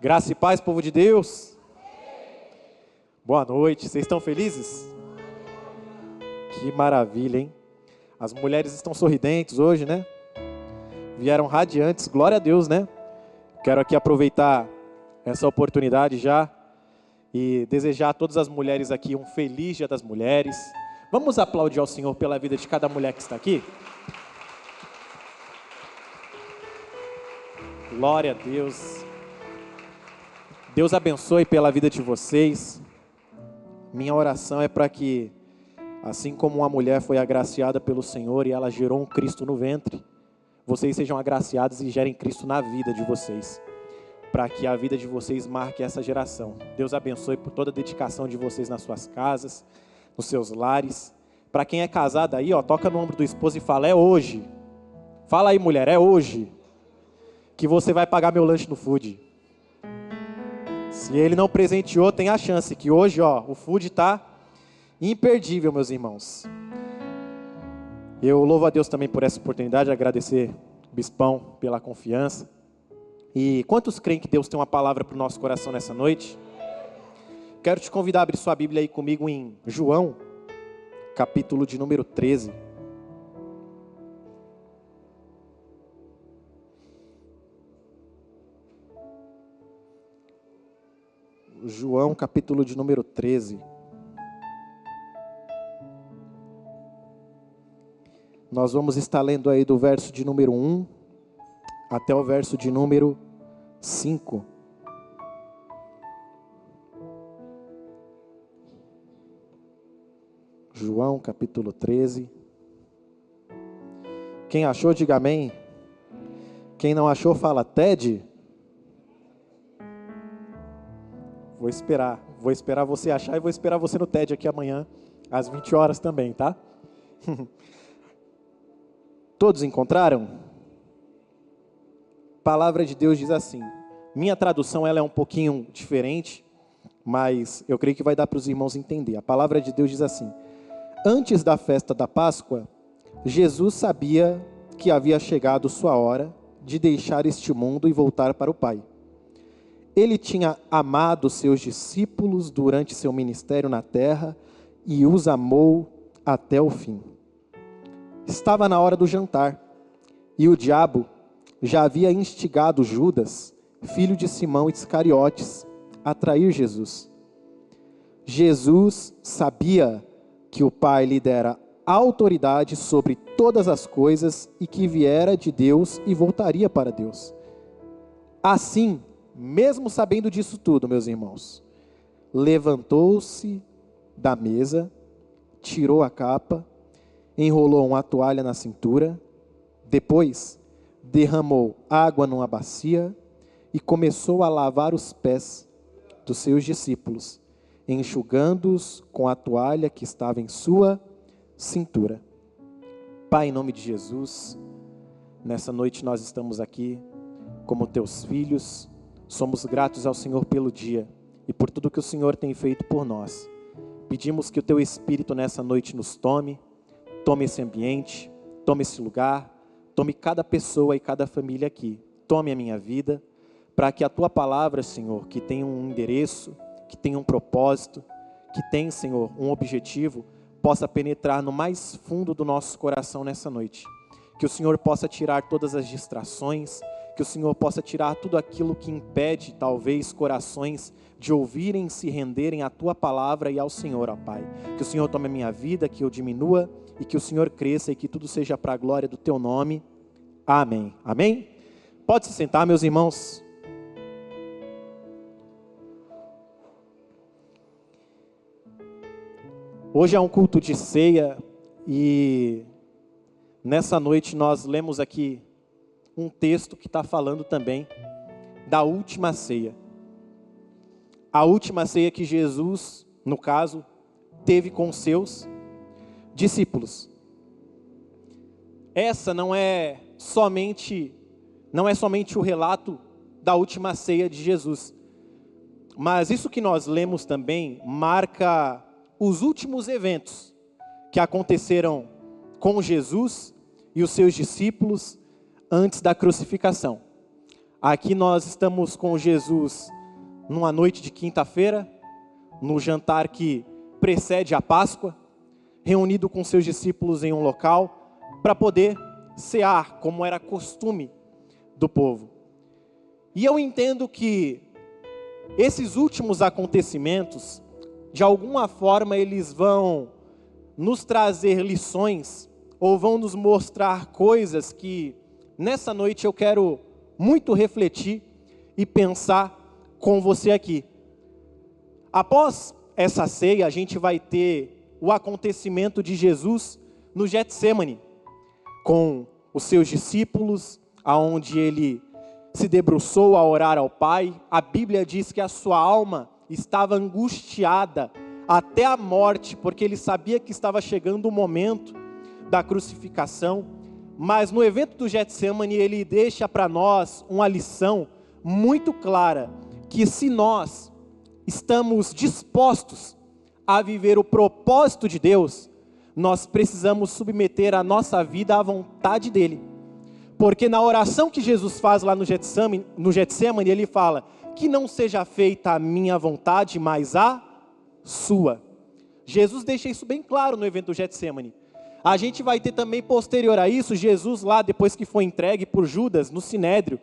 Graça e paz, povo de Deus. Boa noite, vocês estão felizes? Que maravilha, hein? As mulheres estão sorridentes hoje, né? Vieram radiantes, glória a Deus, né? Quero aqui aproveitar essa oportunidade já e desejar a todas as mulheres aqui um feliz Dia das Mulheres. Vamos aplaudir ao Senhor pela vida de cada mulher que está aqui? Glória a Deus. Deus abençoe pela vida de vocês. Minha oração é para que, assim como uma mulher foi agraciada pelo Senhor e ela gerou um Cristo no ventre, vocês sejam agraciados e gerem Cristo na vida de vocês, para que a vida de vocês marque essa geração. Deus abençoe por toda a dedicação de vocês nas suas casas, nos seus lares. Para quem é casado aí, ó, toca no ombro do esposo e fala: é hoje. Fala aí, mulher, é hoje que você vai pagar meu lanche no food. Se ele não presenteou, tem a chance que hoje, ó, o food está imperdível, meus irmãos. Eu louvo a Deus também por essa oportunidade, agradecer o Bispão pela confiança. E quantos creem que Deus tem uma palavra para o nosso coração nessa noite? Quero te convidar a abrir sua Bíblia aí comigo em João, capítulo de número 13. João, capítulo de número 13. Nós vamos estar lendo aí do verso de número 1 até o verso de número 5. João, capítulo 13. Quem achou, diga amém. Quem não achou, fala Ted. Vou esperar você achar e vou esperar você no TED aqui amanhã, às 20 horas também, tá? Todos encontraram? A palavra de Deus diz assim, minha tradução ela é um pouquinho diferente, mas eu creio que vai dar para os irmãos entender. A palavra de Deus diz assim, antes da festa da Páscoa, Jesus sabia que havia chegado sua hora de deixar este mundo e voltar para o Pai. Ele tinha amado seus discípulos durante seu ministério na terra e os amou até o fim. Estava na hora do jantar e o diabo já havia instigado Judas, filho de Simão Iscariotes, a trair Jesus. Jesus sabia que o Pai lhe dera autoridade sobre todas as coisas e que viera de Deus e voltaria para Deus. Assim, mesmo sabendo disso tudo, meus irmãos, levantou-se da mesa, tirou a capa, enrolou uma toalha na cintura, depois derramou água numa bacia e começou a lavar os pés dos seus discípulos, enxugando-os com a toalha que estava em sua cintura. Pai, em nome de Jesus, nessa noite nós estamos aqui como teus filhos. Somos gratos ao Senhor pelo dia e por tudo que o Senhor tem feito por nós. Pedimos que o teu Espírito nessa noite nos tome esse ambiente, tome esse lugar, tome cada pessoa e cada família aqui. Tome a minha vida, para que a tua palavra, Senhor, que tem um endereço, que tem um propósito, que tem, Senhor, um objetivo, possa penetrar no mais fundo do nosso coração nessa noite. Que o Senhor possa tirar todas as distrações, que o Senhor possa tirar tudo aquilo que impede, talvez, corações de ouvirem e se renderem à Tua palavra e ao Senhor, ó Pai. Que o Senhor tome a minha vida, que eu diminua e que o Senhor cresça e que tudo seja para a glória do Teu nome. Amém. Amém? Pode se sentar, meus irmãos. Hoje é um culto de ceia e nessa noite nós lemos aqui um texto que está falando também da última ceia. A última ceia que Jesus, no caso, teve com seus discípulos. Essa não é somente o relato da última ceia de Jesus, mas isso que nós lemos também marca os últimos eventos que aconteceram com Jesus e os seus discípulos antes da crucificação. Aqui nós estamos com Jesus numa noite de quinta-feira, no jantar que precede a Páscoa, reunido com seus discípulos em um local, para poder cear, como era costume do povo. E eu entendo que esses últimos acontecimentos, de alguma forma, eles vão nos trazer lições, ou vão nos mostrar coisas que, nessa noite, eu quero muito refletir e pensar com você aqui. Após essa ceia, a gente vai ter o acontecimento de Jesus no Getsêmani, com os seus discípulos, aonde ele se debruçou a orar ao Pai. A Bíblia diz que a sua alma estava angustiada até a morte, porque ele sabia que estava chegando o momento da crucificação. Mas no evento do Getsêmani, ele deixa para nós uma lição muito clara, que se nós estamos dispostos a viver o propósito de Deus, nós precisamos submeter a nossa vida à vontade dele. Porque na oração que Jesus faz lá no Getsêmani, ele fala: que não seja feita a minha vontade, mas a sua. Jesus deixa isso bem claro no evento do Getsêmani. A gente vai ter também, posterior a isso, Jesus lá, depois que foi entregue por Judas, no Sinédrio,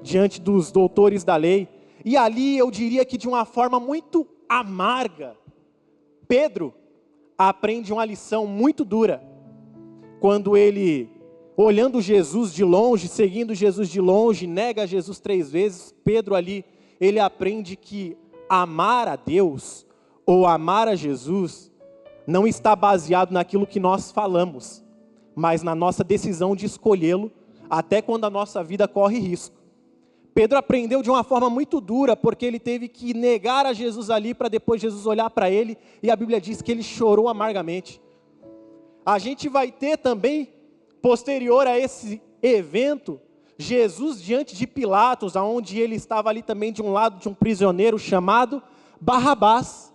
diante dos doutores da lei. E ali eu diria que de uma forma muito amarga, Pedro aprende uma lição muito dura. Quando ele, olhando Jesus de longe, seguindo Jesus de longe, nega Jesus 3 vezes, Pedro ali, ele aprende que amar a Deus, ou amar a Jesus, não está baseado naquilo que nós falamos, mas na nossa decisão de escolhê-lo, até quando a nossa vida corre risco. Pedro aprendeu de uma forma muito dura, porque ele teve que negar a Jesus ali, para depois Jesus olhar para ele, e a Bíblia diz que ele chorou amargamente. A gente vai ter também, posterior a esse evento, Jesus diante de Pilatos, onde ele estava ali também de um lado de um prisioneiro chamado Barrabás.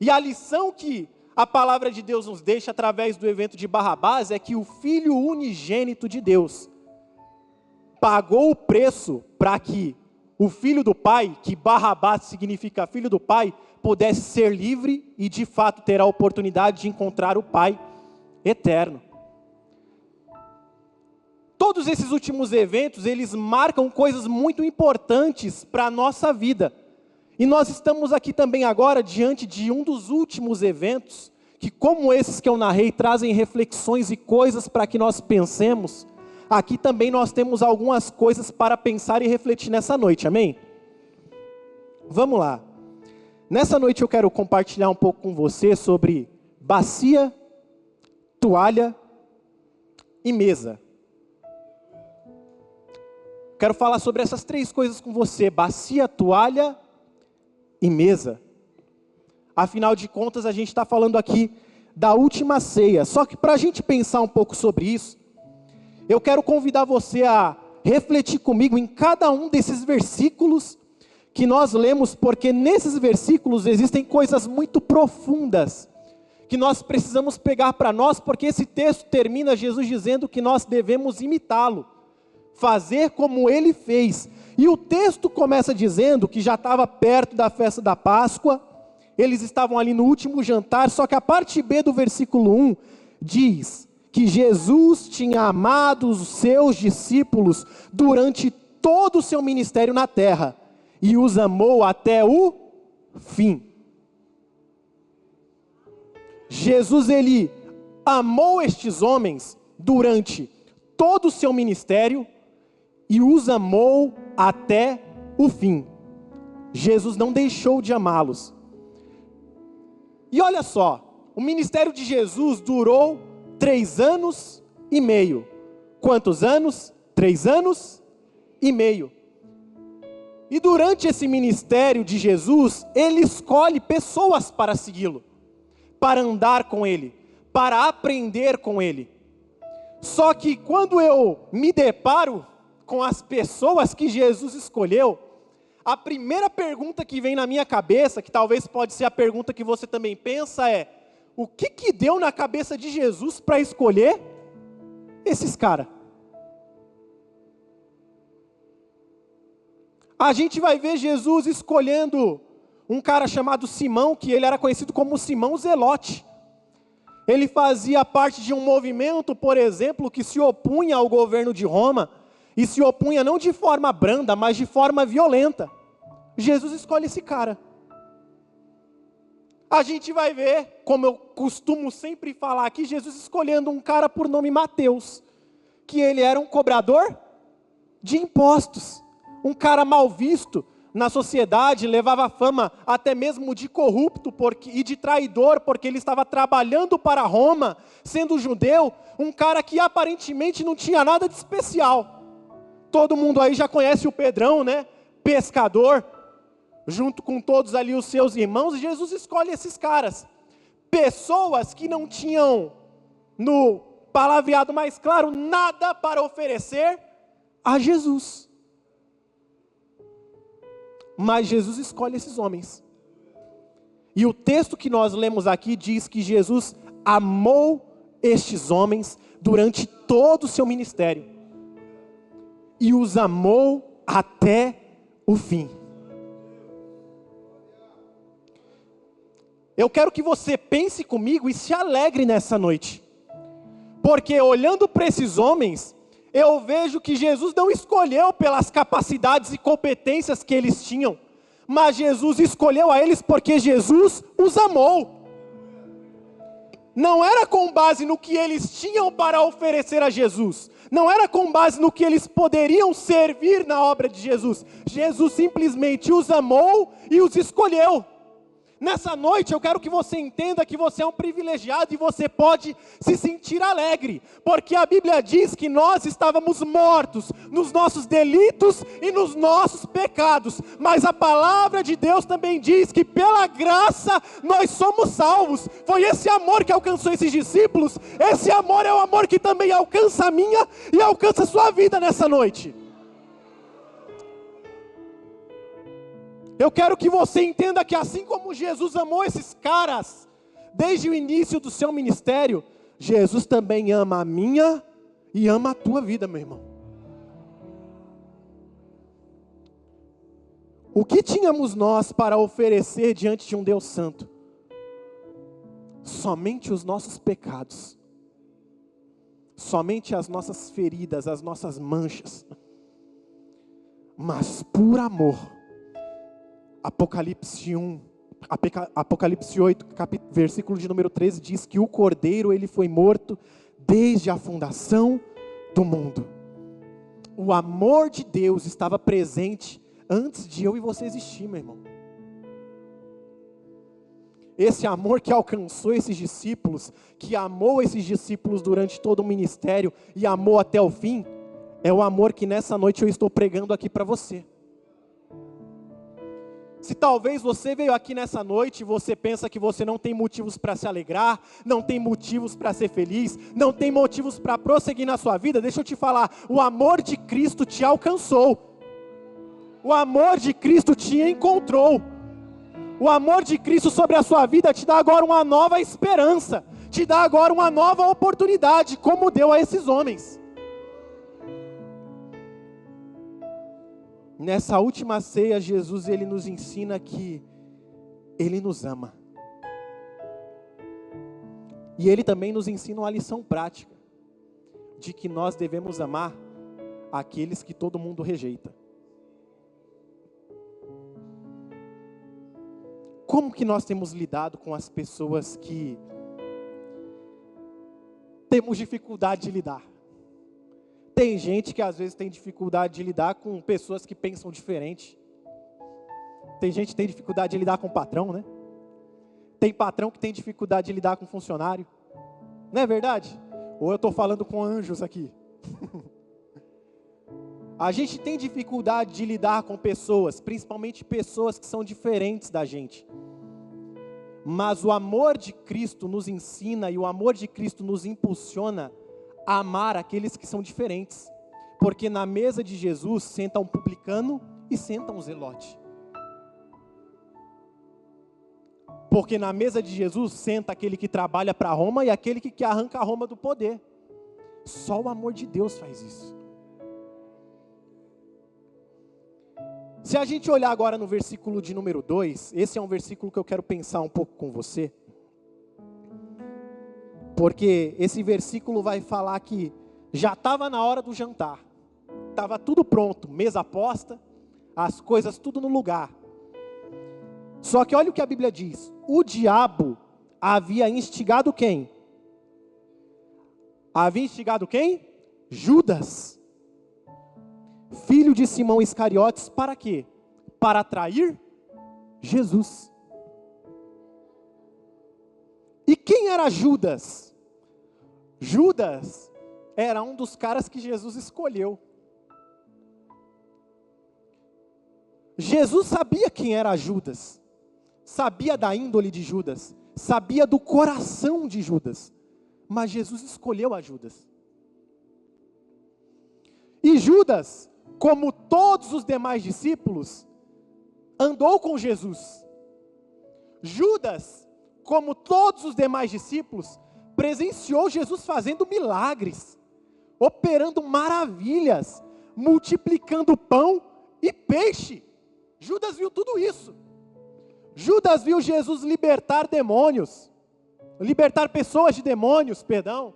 E a lição que a palavra de Deus nos deixa através do evento de Barrabás é que o Filho unigênito de Deus pagou o preço para que o Filho do Pai, que Barrabás significa Filho do Pai, pudesse ser livre e de fato ter a oportunidade de encontrar o Pai eterno. Todos esses últimos eventos, eles marcam coisas muito importantes para a nossa vida. E nós estamos aqui também agora diante de um dos últimos eventos, que como esses que eu narrei, trazem reflexões e coisas para que nós pensemos. Aqui também nós temos algumas coisas para pensar e refletir nessa noite, amém? Vamos lá. Nessa noite eu quero compartilhar um pouco com você sobre bacia, toalha e mesa. Quero falar sobre essas 3 coisas com você: bacia, toalha e mesa. Afinal de contas, a gente está falando aqui da última ceia. Só que para a gente pensar um pouco sobre isso, eu quero convidar você a refletir comigo em cada um desses versículos que nós lemos, porque nesses versículos existem coisas muito profundas que nós precisamos pegar para nós, porque esse texto termina Jesus dizendo que nós devemos imitá-lo, fazer como ele fez. E o texto começa dizendo que já estava perto da festa da Páscoa, eles estavam ali no último jantar, só que a parte B do versículo 1 diz que Jesus tinha amado os seus discípulos durante todo o seu ministério na terra, e os amou até o fim. Jesus, ele amou estes homens durante todo o seu ministério, e os amou até o fim. Jesus não deixou de amá-los. E olha só, o ministério de Jesus durou 3 anos e meio. Quantos anos? 3 anos e meio. E durante esse ministério de Jesus, ele escolhe pessoas para segui-lo, para andar com ele, para aprender com ele. Só que quando eu me deparo com as pessoas que Jesus escolheu, a primeira pergunta que vem na minha cabeça, que talvez pode ser a pergunta que você também pensa, é: o que deu na cabeça de Jesus para escolher esses caras? A gente vai ver Jesus escolhendo um cara chamado Simão, que ele era conhecido como Simão Zelote. Ele fazia parte de um movimento, por exemplo, que se opunha ao governo de Roma, e se opunha não de forma branda, mas de forma violenta. Jesus escolhe esse cara. A gente vai ver, como eu costumo sempre falar aqui, Jesus escolhendo um cara por nome Mateus, que ele era um cobrador de impostos, um cara mal visto na sociedade, levava fama até mesmo de corrupto e de traidor, porque ele estava trabalhando para Roma, sendo judeu, um cara que aparentemente não tinha nada de especial. Todo mundo aí já conhece o Pedrão, né? Pescador, junto com todos ali os seus irmãos, e Jesus escolhe esses caras. Pessoas que não tinham, no palavreado mais claro, nada para oferecer a Jesus. Mas Jesus escolhe esses homens. E o texto que nós lemos aqui diz que Jesus amou estes homens durante todo o seu ministério. E os amou até o fim. Eu quero que você pense comigo e se alegre nessa noite. Porque olhando para esses homens, eu vejo que Jesus não escolheu pelas capacidades e competências que eles tinham, mas Jesus escolheu a eles porque Jesus os amou. Não era com base no que eles tinham para oferecer a Jesus, não era com base no que eles poderiam servir na obra de Jesus. Jesus simplesmente os amou e os escolheu. Nessa noite eu quero que você entenda que você é um privilegiado e você pode se sentir alegre, porque a Bíblia diz que nós estávamos mortos nos nossos delitos e nos nossos pecados, mas a palavra de Deus também diz que pela graça nós somos salvos. Foi esse amor que alcançou esses discípulos, esse amor é o amor que também alcança a minha e alcança a sua vida nessa noite. Eu quero que você entenda que assim como Jesus amou esses caras, desde o início do seu ministério, Jesus também ama a minha e ama a tua vida, meu irmão. O que tínhamos nós para oferecer diante de um Deus santo? Somente os nossos pecados, somente as nossas feridas, as nossas manchas, mas por amor. Apocalipse 8, versículo de número 13, diz que o Cordeiro, ele foi morto desde a fundação do mundo. O amor de Deus estava presente antes de eu e você existir, meu irmão. Esse amor que alcançou esses discípulos, que amou esses discípulos durante todo o ministério e amou até o fim, é o amor que nessa noite eu estou pregando aqui para você. Se talvez você veio aqui nessa noite e você pensa que você não tem motivos para se alegrar, não tem motivos para ser feliz, não tem motivos para prosseguir na sua vida, deixa eu te falar, o amor de Cristo te alcançou, o amor de Cristo te encontrou, o amor de Cristo sobre a sua vida te dá agora uma nova esperança, te dá agora uma nova oportunidade, como deu a esses homens. Nessa última ceia, Jesus, ele nos ensina que ele nos ama. E ele também nos ensina uma lição prática, de que nós devemos amar aqueles que todo mundo rejeita. Como que nós temos lidado com as pessoas que temos dificuldade de lidar? Tem gente que às vezes tem dificuldade de lidar com pessoas que pensam diferente. Tem gente que tem dificuldade de lidar com o patrão, né? Tem patrão que tem dificuldade de lidar com funcionário. Não é verdade? Ou eu estou falando com anjos aqui? A gente tem dificuldade de lidar com pessoas, principalmente pessoas que são diferentes da gente. Mas o amor de Cristo nos ensina e o amor de Cristo nos impulsiona a amar aqueles que são diferentes, porque na mesa de Jesus senta um publicano e senta um zelote, porque na mesa de Jesus senta aquele que trabalha para Roma e aquele que arranca a Roma do poder. Só o amor de Deus faz isso. Se a gente olhar agora no versículo de número 2, esse é um versículo que eu quero pensar um pouco com você. Porque esse versículo vai falar que já estava na hora do jantar. Estava tudo pronto, mesa posta, as coisas tudo no lugar. Só que olha o que a Bíblia diz. O diabo havia instigado quem? Havia instigado quem? Judas, filho de Simão Iscariotes, para quê? Para atrair Jesus. E quem era Judas? Judas era um dos caras que Jesus escolheu. Jesus sabia quem era Judas, sabia da índole de Judas, sabia do coração de Judas, mas Jesus escolheu a Judas. E Judas, como todos os demais discípulos, andou com Jesus. Judas, como todos os demais discípulos, presenciou Jesus fazendo milagres, operando maravilhas, multiplicando pão e peixe. Judas viu tudo isso. Judas viu Jesus libertar demônios, libertar pessoas de demônios, perdão.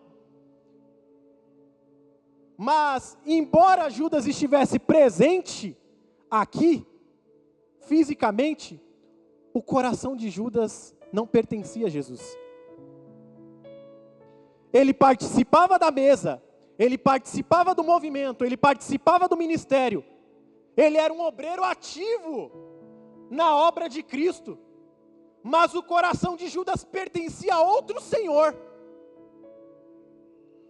Mas, embora Judas estivesse presente aqui, fisicamente, o coração de Judas não pertencia a Jesus. Ele participava da mesa, ele participava do movimento, ele participava do ministério. Ele era um obreiro ativo na obra de Cristo. Mas o coração de Judas pertencia a outro Senhor.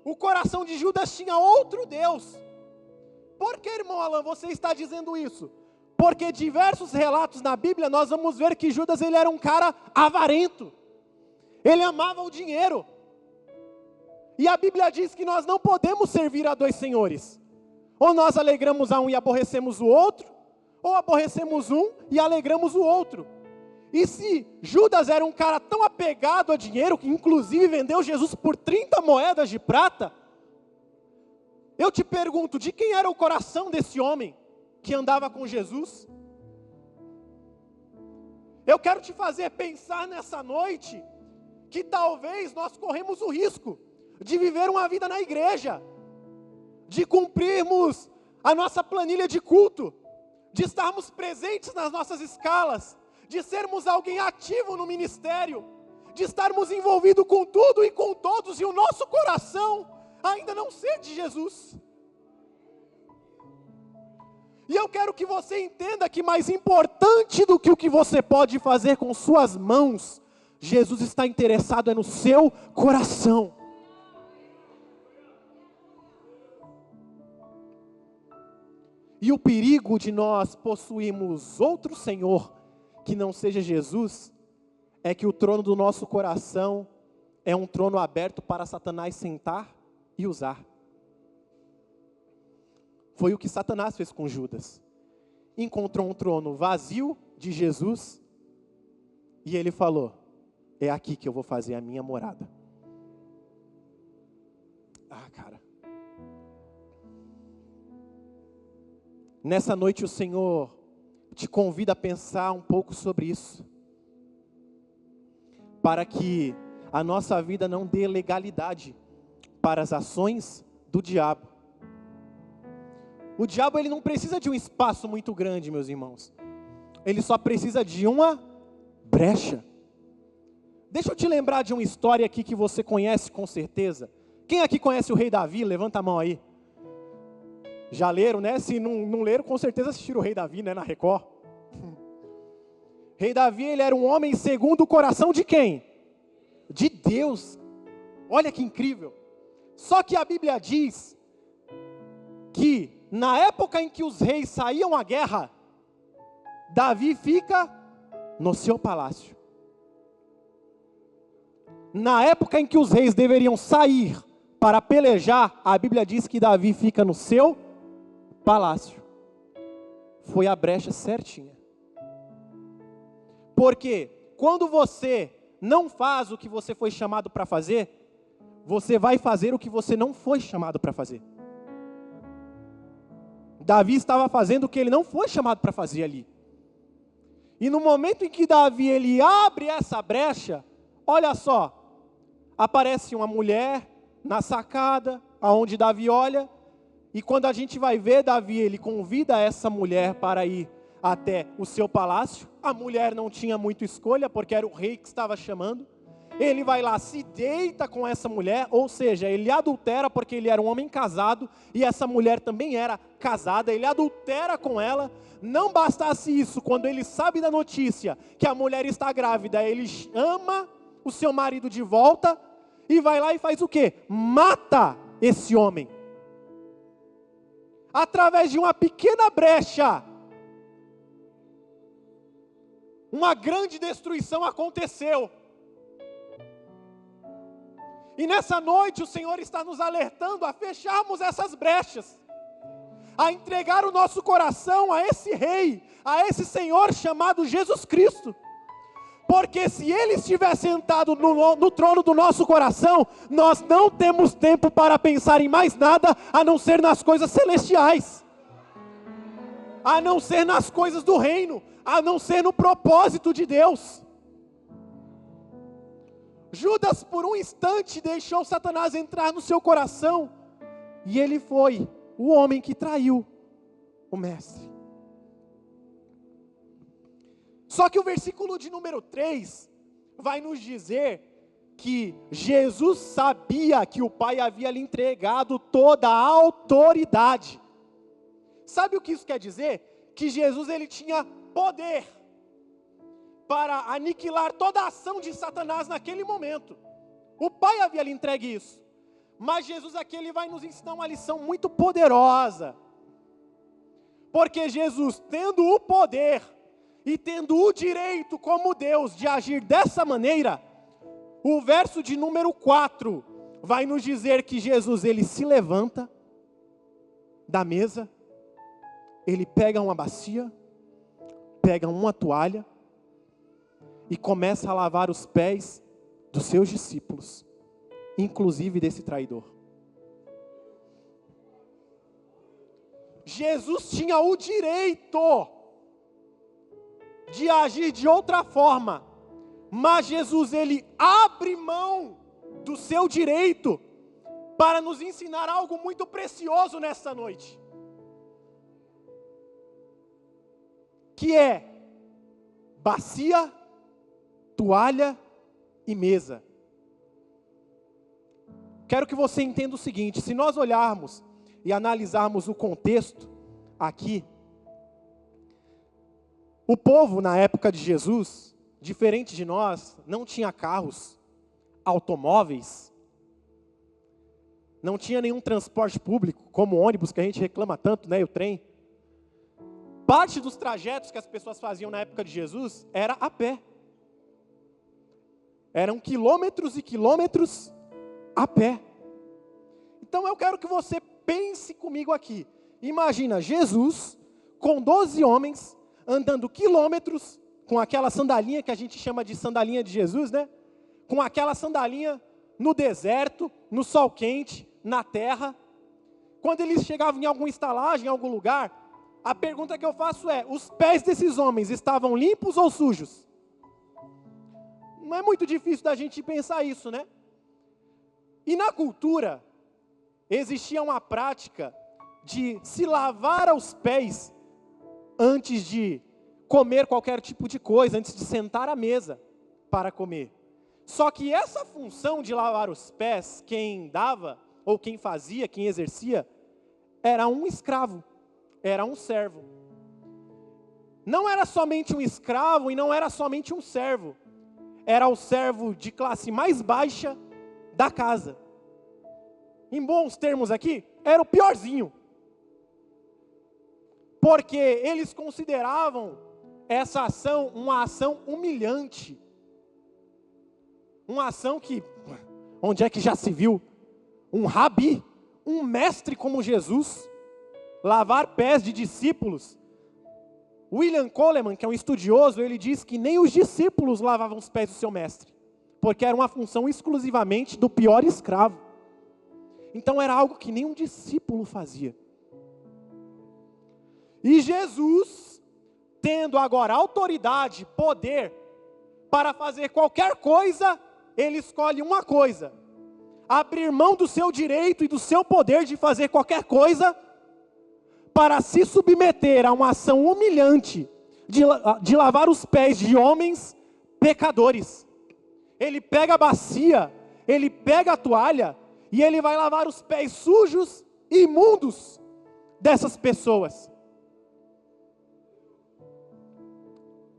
O coração de Judas tinha outro Deus. Por que, irmão Alan, você está dizendo isso? Porque diversos relatos na Bíblia nós vamos ver que Judas ele era um cara avarento. Ele amava o dinheiro. E a Bíblia diz que nós não podemos servir a dois senhores. Ou nós alegramos a um e aborrecemos o outro, ou aborrecemos um e alegramos o outro. E se Judas era um cara tão apegado a dinheiro, que inclusive vendeu Jesus por 30 moedas de prata, eu te pergunto, de quem era o coração desse homem que andava com Jesus? Eu quero te fazer pensar nessa noite, que talvez nós corremos o risco de viver uma vida na igreja, de cumprirmos a nossa planilha de culto, de estarmos presentes nas nossas escalas, de sermos alguém ativo no ministério, de estarmos envolvidos com tudo e com todos, e o nosso coração ainda não ser de Jesus. E eu quero que você entenda que mais importante do que o que você pode fazer com suas mãos, Jesus está interessado é no seu coração. E o perigo de nós possuirmos outro Senhor que não seja Jesus, é que o trono do nosso coração é um trono aberto para Satanás sentar e usar. Foi o que Satanás fez com Judas. Encontrou um trono vazio de Jesus e ele falou: é aqui que eu vou fazer a minha morada. Cara. Nessa noite o Senhor te convida a pensar um pouco sobre isso, para que a nossa vida não dê legalidade para as ações do diabo. O diabo ele não precisa de um espaço muito grande, meus irmãos. Ele só precisa de uma brecha. Deixa eu te lembrar de uma história aqui que você conhece com certeza. Quem aqui conhece o rei Davi? Levanta a mão aí. Já leram, né? Se não leram, com certeza assistiram o rei Davi, né? Na Record. Rei Davi, ele era um homem segundo o coração de quem? De Deus. Olha que incrível. Só que a Bíblia diz que na época em que os reis saíam à guerra, Davi fica no seu palácio. Na época em que os reis deveriam sair para pelejar, a Bíblia diz que Davi fica no seu palácio. Foi a brecha certinha. Porque quando você não faz o que você foi chamado para fazer, você vai fazer o que você não foi chamado para fazer. Davi estava fazendo o que ele não foi chamado para fazer ali. E no momento em que Davi ele abre essa brecha, olha só, aparece uma mulher na sacada, aonde Davi olha, e quando a gente vai ver Davi, ele convida essa mulher para ir até o seu palácio. A mulher não tinha muita escolha, porque era o rei que estava chamando. Ele vai lá, se deita com essa mulher, ou seja, ele adultera porque ele era um homem casado, e essa mulher também era casada, ele adultera com ela. Não bastasse isso, quando ele sabe da notícia que a mulher está grávida, ele chama o seu marido de volta, e vai lá e faz o quê? Mata esse homem. Através de uma pequena brecha, uma grande destruição aconteceu. E nessa noite o Senhor está nos alertando a fecharmos essas brechas, a entregar o nosso coração a esse Rei, a esse Senhor chamado Jesus Cristo. Porque se Ele estiver sentado no trono do nosso coração, nós não temos tempo para pensar em mais nada, a não ser nas coisas celestiais, a não ser nas coisas do reino, a não ser no propósito de Deus. Judas, por um instante, deixou Satanás entrar no seu coração, e ele foi o homem que traiu o mestre. Só que o versículo de número 3 vai nos dizer que Jesus sabia que o Pai havia lhe entregado toda a autoridade. Sabe o que isso quer dizer? Que Jesus ele tinha poder para aniquilar toda a ação de Satanás naquele momento. O Pai havia lhe entregue isso. Mas Jesus aqui ele vai nos ensinar uma lição muito poderosa. Porque Jesus, tendo o poder e tendo o direito como Deus de agir dessa maneira, o verso de número 4 vai nos dizer que Jesus ele se levanta da mesa, ele pega uma bacia, pega uma toalha, e começa a lavar os pés dos seus discípulos, inclusive desse traidor. Jesus tinha o direito de agir de outra forma, mas Jesus ele abre mão do seu direito para nos ensinar algo muito precioso nessa noite, que é bacia, toalha e mesa. Quero que você entenda o seguinte: se nós olharmos e analisarmos o contexto aqui, o povo na época de Jesus, diferente de nós, não tinha carros, automóveis, não tinha nenhum transporte público, como o ônibus que a gente reclama tanto, né, e o trem. Parte dos trajetos que as pessoas faziam na época de Jesus era a pé. Eram quilômetros e quilômetros a pé. Então eu quero que você pense comigo aqui. Imagina Jesus com 12 homens andando quilômetros com aquela sandalinha que a gente chama de sandalinha de Jesus, né? Com aquela sandalinha no deserto, no sol quente, na terra. Quando eles chegavam em alguma estalagem, em algum lugar, a pergunta que eu faço é: os pés desses homens estavam limpos ou sujos? Não é muito difícil da gente pensar isso, né? E na cultura, existia uma prática de se lavar os pés antes de comer qualquer tipo de coisa, antes de sentar à mesa para comer. Só que essa função de lavar os pés, quem dava, ou quem fazia, quem exercia, era um escravo, era um servo. Não era somente um escravo e não era somente um servo. Era o servo de classe mais baixa da casa. Em bons termos aqui, era o piorzinho. Porque eles consideravam essa ação uma ação humilhante. Uma ação que, onde é que já se viu um rabi, um mestre como Jesus, lavar pés de discípulos? William Coleman, que é um estudioso, ele diz que nem os discípulos lavavam os pés do seu mestre, porque era uma função exclusivamente do pior escravo. Então era algo que nem um discípulo fazia. E Jesus, tendo agora autoridade, poder, para fazer qualquer coisa, ele escolhe uma coisa: abrir mão do seu direito e do seu poder de fazer qualquer coisa, para se submeter a uma ação humilhante, de lavar os pés de homens pecadores. Ele pega a bacia, ele pega a toalha, e ele vai lavar os pés sujos e imundos dessas pessoas.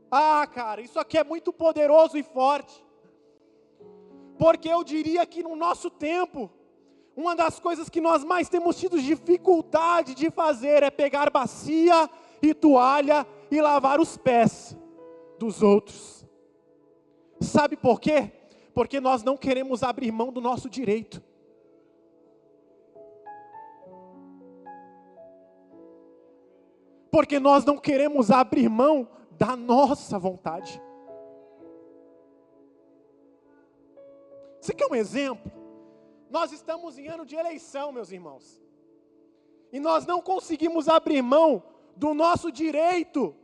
Ah, cara, isso aqui é muito poderoso e forte. Porque eu diria que no nosso tempo, uma das coisas que nós mais temos tido dificuldade de fazer é pegar bacia e toalha e lavar os pés dos outros. Sabe por quê? Porque nós não queremos abrir mão do nosso direito. Porque nós não queremos abrir mão da nossa vontade. Você quer um exemplo? Nós estamos em ano de eleição, meus irmãos. E nós não conseguimos abrir mão do nosso direito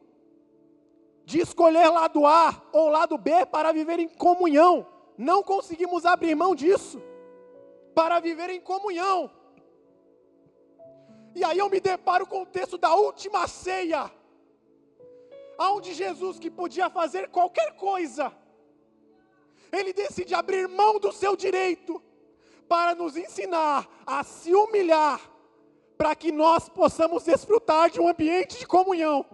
de escolher lado A ou lado B para viver em comunhão. Não conseguimos abrir mão disso para viver em comunhão. E aí eu me deparo com o texto da última ceia, onde Jesus, que podia fazer qualquer coisa, ele decide abrir mão do seu direito para nos ensinar a se humilhar, para que nós possamos desfrutar de um ambiente de comunhão.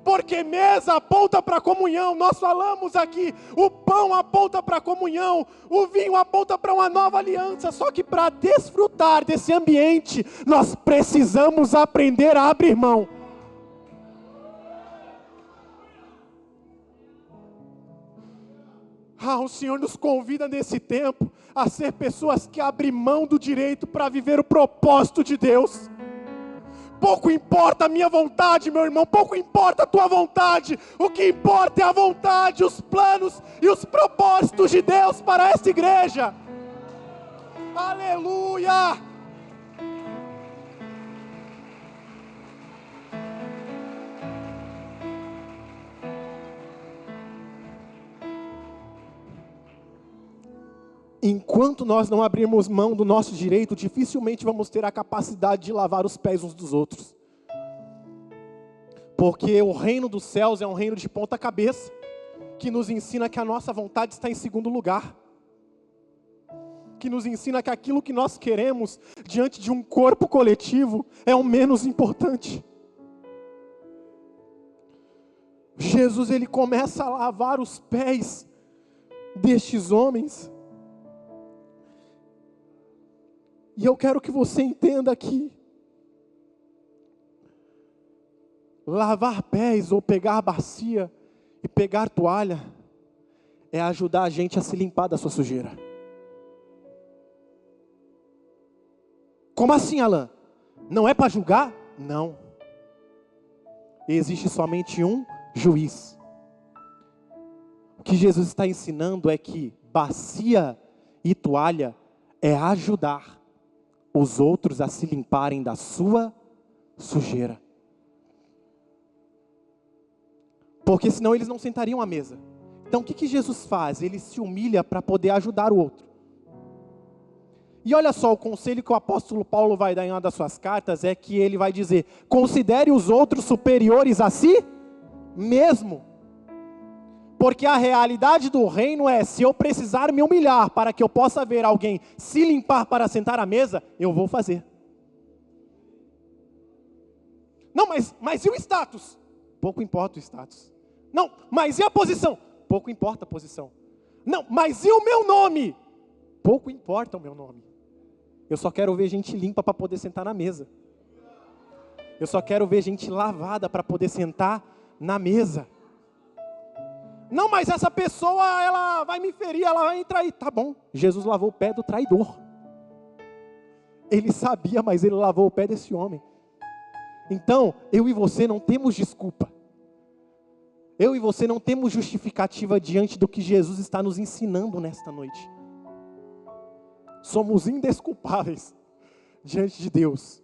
Porque mesa aponta para a comunhão, nós falamos aqui, o pão aponta para a comunhão, o vinho aponta para uma nova aliança, só que para desfrutar desse ambiente, nós precisamos aprender a abrir mão. O Senhor nos convida nesse tempo a ser pessoas que abrem mão do direito para viver o propósito de Deus. Pouco importa a minha vontade, meu irmão, pouco importa a tua vontade. O que importa é a vontade, os planos e os propósitos de Deus para esta igreja. Aleluia! Enquanto nós não abrirmos mão do nosso direito, dificilmente vamos ter a capacidade de lavar os pés uns dos outros. Porque o reino dos céus é um reino de ponta cabeça, que nos ensina que a nossa vontade está em segundo lugar. Que nos ensina que aquilo que nós queremos diante de um corpo coletivo é o menos importante. Jesus, ele começa a lavar os pés destes homens. E eu quero que você entenda que lavar pés ou pegar bacia e pegar toalha é ajudar a gente a se limpar da sua sujeira. Como assim, Alan? Não é para julgar? Não. Existe somente um juiz. O que Jesus está ensinando é que bacia e toalha é ajudar os outros a se limparem da sua sujeira. Porque senão eles não sentariam à mesa. Então o que Jesus faz? Ele se humilha para poder ajudar o outro. E olha só, o conselho que o apóstolo Paulo vai dar em uma das suas cartas é que ele vai dizer: considere os outros superiores a si mesmo. Porque a realidade do reino é, se eu precisar me humilhar para que eu possa ver alguém se limpar para sentar à mesa, eu vou fazer. Não, mas e o status? Pouco importa o status. Não, mas e a posição? Pouco importa a posição. Não, mas e o meu nome? Pouco importa o meu nome. Eu só quero ver gente limpa para poder sentar na mesa. Eu só quero ver gente lavada para poder sentar na mesa. Não, mas essa pessoa, ela vai me ferir, ela vai me trair. Tá bom, Jesus lavou o pé do traidor. Ele sabia, mas ele lavou o pé desse homem. Então, eu e você não temos desculpa. Eu e você não temos justificativa diante do que Jesus está nos ensinando nesta noite. Somos indesculpáveis diante de Deus.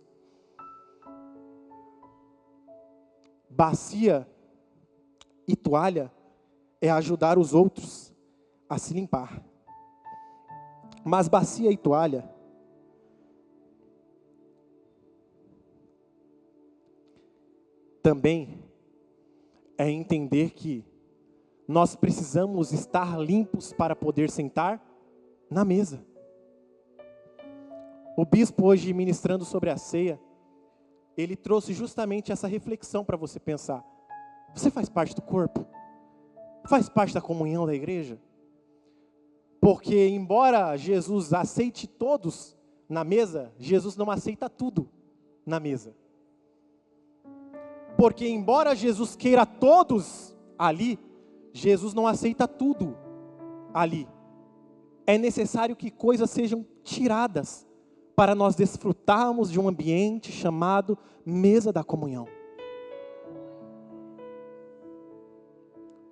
Bacia e toalha é ajudar os outros a se limpar. Mas bacia e toalha também é entender que nós precisamos estar limpos para poder sentar na mesa. O bispo hoje ministrando sobre a ceia, ele trouxe justamente essa reflexão para você pensar. Você faz parte do corpo? Faz parte da comunhão da igreja? Porque embora Jesus aceite todos na mesa, Jesus não aceita tudo na mesa. Porque embora Jesus queira todos ali, Jesus não aceita tudo ali. É necessário que coisas sejam tiradas para nós desfrutarmos de um ambiente chamado mesa da comunhão.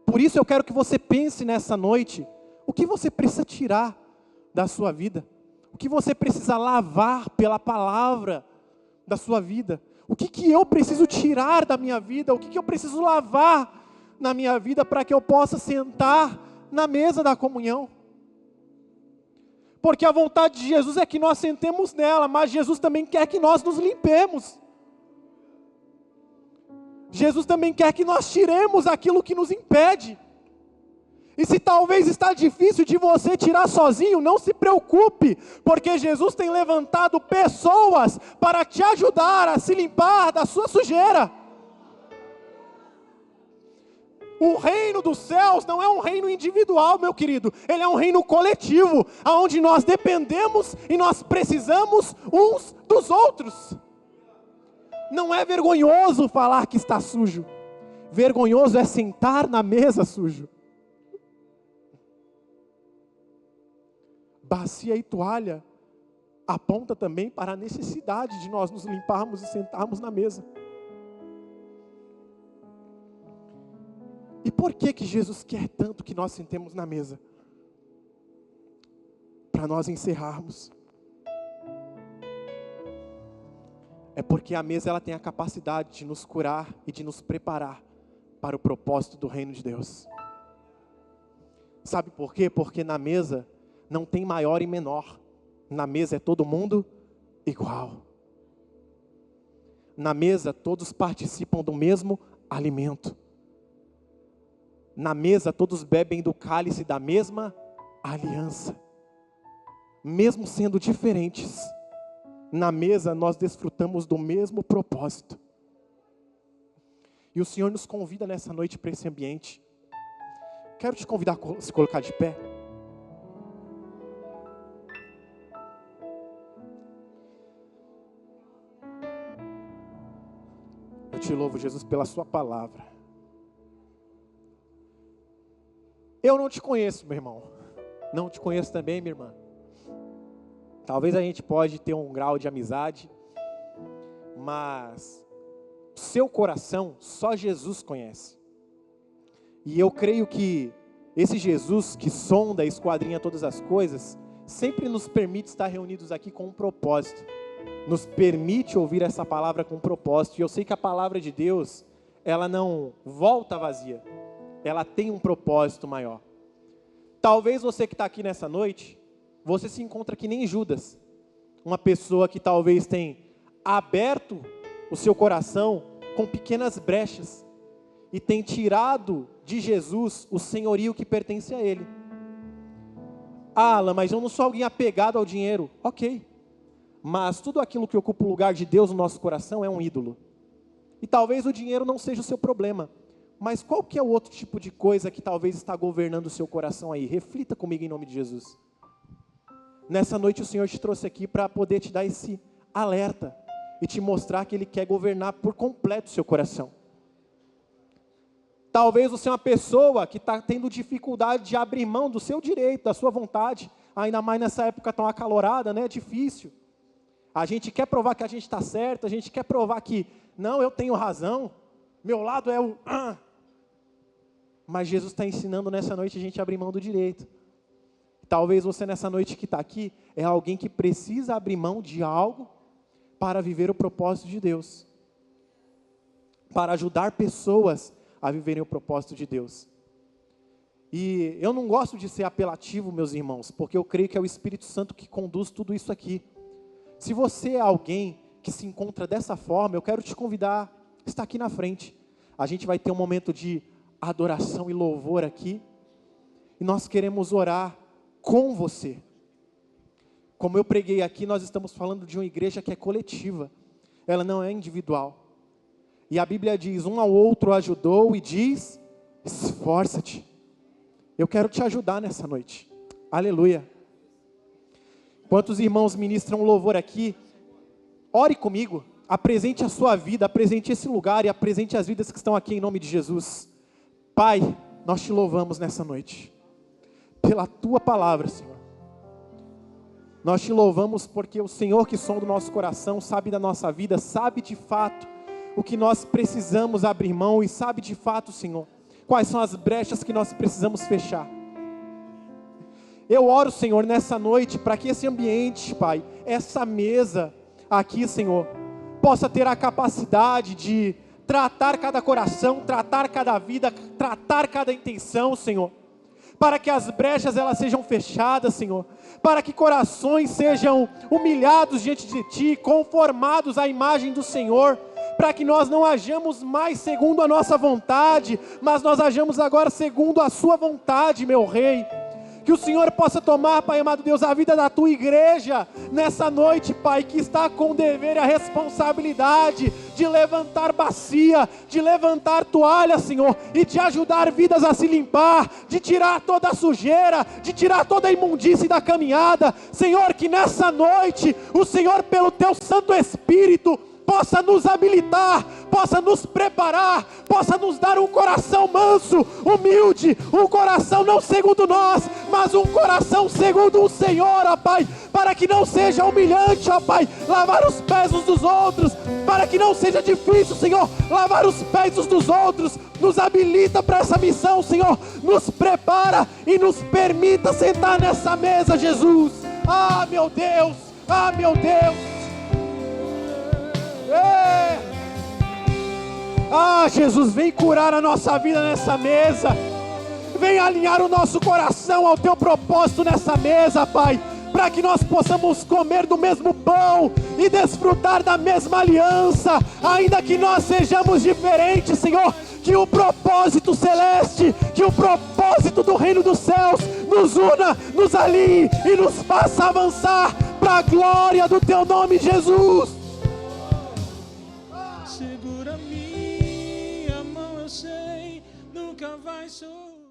Por isso eu quero que você pense nessa noite, o que você precisa tirar da sua vida? O que você precisa lavar pela palavra da sua vida? O que eu preciso tirar da minha vida? O que eu preciso lavar na minha vida para que eu possa sentar na mesa da comunhão? Porque a vontade de Jesus é que nós sentemos nela, mas Jesus também quer que nós nos limpemos. Jesus também quer que nós tiremos aquilo que nos impede. E se talvez está difícil de você tirar sozinho, não se preocupe, porque Jesus tem levantado pessoas para te ajudar a se limpar da sua sujeira. O reino dos céus não é um reino individual, meu querido, ele é um reino coletivo, onde nós dependemos e nós precisamos uns dos outros. Não é vergonhoso falar que está sujo, vergonhoso é sentar na mesa sujo. Bacia e toalha aponta também para a necessidade de nós nos limparmos e sentarmos na mesa. E por que Jesus quer tanto que nós sentemos na mesa? Para nós encerrarmos. É porque a mesa ela tem a capacidade de nos curar e de nos preparar para o propósito do reino de Deus. Sabe por quê? Porque na mesa não tem maior e menor. Na mesa é todo mundo igual. Na mesa todos participam do mesmo alimento. Na mesa todos bebem do cálice da mesma aliança. Mesmo sendo diferentes, na mesa nós desfrutamos do mesmo propósito. E o Senhor nos convida nessa noite para esse ambiente. Quero te convidar a se colocar de pé. Eu te louvo, Jesus, pela sua palavra. Eu não te conheço, meu irmão. Não te conheço também, minha irmã. Talvez a gente pode ter um grau de amizade, mas seu coração só Jesus conhece. E eu creio que esse Jesus que sonda e esquadrinha todas as coisas, sempre nos permite estar reunidos aqui com um propósito. Nos permite ouvir essa palavra com um propósito. E eu sei que a palavra de Deus, ela não volta vazia. Ela tem um propósito maior. Talvez você que está aqui nessa noite, você se encontra que nem Judas. Uma pessoa que talvez tenha aberto o seu coração com pequenas brechas e tem tirado de Jesus o senhorio que pertence a Ele. Ah, Alan, mas eu não sou alguém apegado ao dinheiro. Ok. Mas tudo aquilo que ocupa o lugar de Deus no nosso coração é um ídolo. E talvez o dinheiro não seja o seu problema. Mas qual que é o outro tipo de coisa que talvez está governando o seu coração aí? Reflita comigo em nome de Jesus. Nessa noite o Senhor te trouxe aqui para poder te dar esse alerta e te mostrar que Ele quer governar por completo o seu coração. Talvez você é uma pessoa que está tendo dificuldade de abrir mão do seu direito, da sua vontade, ainda mais nessa época tão acalorada, né? É difícil. A gente quer provar que a gente está certo, a gente quer provar que, não, eu tenho razão, meu lado é o... Mas Jesus está ensinando nessa noite a gente a abrir mão do direito. Talvez você nessa noite que está aqui, é alguém que precisa abrir mão de algo para viver o propósito de Deus. para ajudar pessoas a viverem o propósito de Deus. E eu não gosto de ser apelativo, meus irmãos, porque eu creio que é o Espírito Santo que conduz tudo isso aqui. Se você é alguém que se encontra dessa forma, eu quero te convidar a estar aqui na frente. A gente vai ter um momento de adoração e louvor aqui, e nós queremos orar com você. Como eu preguei aqui, nós estamos falando de uma igreja que é coletiva, ela não é individual. E a Bíblia diz, um ao outro ajudou, e diz, esforça-te. Eu quero te ajudar nessa noite, aleluia. Enquanto os irmãos ministram louvor aqui, ore comigo, apresente a sua vida, apresente esse lugar e apresente as vidas que estão aqui em nome de Jesus. Pai, nós te louvamos nessa noite, pela tua palavra, Senhor. Nós te louvamos porque o Senhor que sonda o nosso coração, sabe da nossa vida, sabe de fato o que nós precisamos abrir mão e sabe de fato, Senhor, quais são as brechas que nós precisamos fechar. Eu oro, Senhor, nessa noite, para que esse ambiente, Pai, essa mesa aqui, Senhor, possa ter a capacidade de tratar cada coração, tratar cada vida, tratar cada intenção, Senhor, para que as brechas elas sejam fechadas, Senhor, para que corações sejam humilhados diante de Ti, conformados à imagem do Senhor, para que nós não hajamos mais segundo a nossa vontade, mas nós hajamos agora segundo a Sua vontade, meu Rei. Que o Senhor possa tomar, Pai amado Deus, a vida da Tua igreja, nessa noite, Pai, que está com o dever e a responsabilidade de levantar bacia, de levantar toalha, Senhor, e de ajudar vidas a se limpar, de tirar toda a sujeira, de tirar toda a imundície da caminhada. Senhor, que nessa noite, o Senhor, pelo Teu Santo Espírito, possa nos habilitar, possa nos preparar, possa nos dar um coração manso, humilde, um coração não segundo nós, mas um coração segundo o Senhor, ó Pai, para que não seja humilhante, ó Pai, lavar os pés uns dos outros, para que não seja difícil, Senhor, lavar os pés uns dos outros. Nos habilita para essa missão, Senhor, nos prepara e nos permita sentar nessa mesa, Jesus. Ah, meu Deus, ah, meu Deus. Ah, Jesus, vem curar a nossa vida nessa mesa, vem alinhar o nosso coração ao Teu propósito nessa mesa, Pai, para que nós possamos comer do mesmo pão e desfrutar da mesma aliança, ainda que nós sejamos diferentes, Senhor, que o propósito celeste, que o propósito do reino dos céus nos una, nos alinhe e nos faça avançar para a glória do Teu nome, Jesus. Segura minha mão, eu sei, nunca vai sofrer.